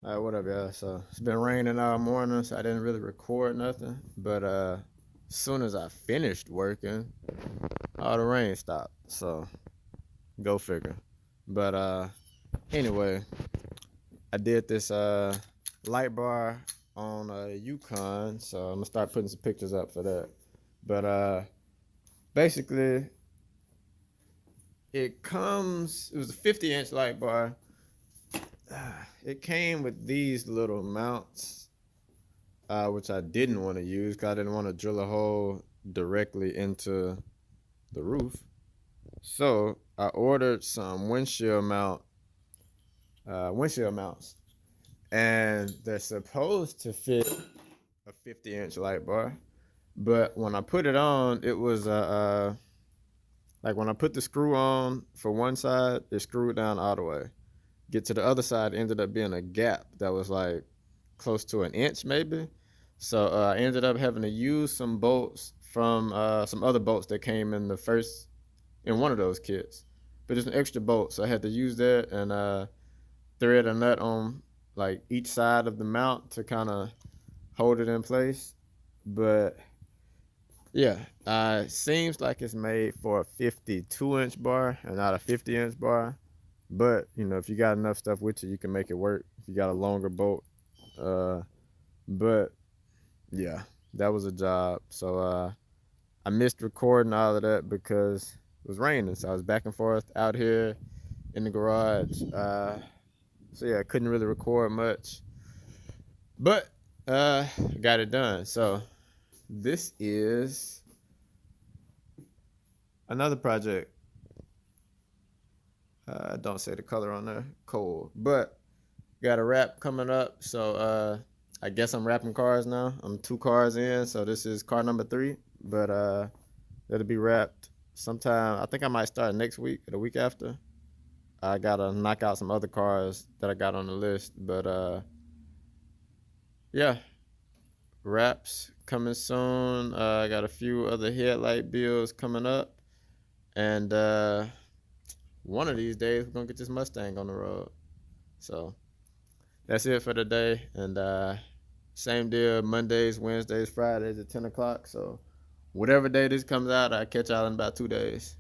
What up, y'all? So it's been raining all morning, so I didn't really record nothing. But as soon as I finished working, all the rain stopped. So go figure. But anyway, I did this light bar on Yukon, so I'm gonna start putting some pictures up for that. But basically, it was a 50-inch light bar. It came with these little mounts, which I didn't want to use because I didn't want to drill a hole directly into the roof. So I ordered some windshield mounts, and they're supposed to fit a 50-inch light bar. But when I put it on, it was like when I put the screw on for one side, it screwed down all the way. Get to the other side, it ended up being a gap that was like close to an inch maybe. So I ended up having to use some bolts from some other bolts that came in the first in one of those kits, but it's an extra bolt, so I had to use that and thread a nut on like each side of the mount to kind of hold it in place. But yeah, seems like it's made for a 52-inch bar and not a 50-inch bar. But if you got enough stuff with you, you can make it work. If you got a longer bolt, uh, but yeah, that was a job. So I missed recording all of that because it was raining. So I was back and forth out here in the garage. So yeah, I couldn't really record much, but got it done. So this is another project. Don't say the color on there, cold, but got a wrap coming up. So I guess I'm wrapping cars now. I'm 2 cars in, so this is car number 3. But it'll be wrapped sometime. I think I might start next week or the week after. I gotta knock out some other cars that I got on the list. But yeah, wraps coming soon. I got a few other headlight builds coming up, and one of these days we're gonna get this Mustang on the road. So that's it for today. And same deal, Mondays, Wednesdays, Fridays at 10 o'clock. So whatever day this comes out, I'll catch y'all in about 2 days.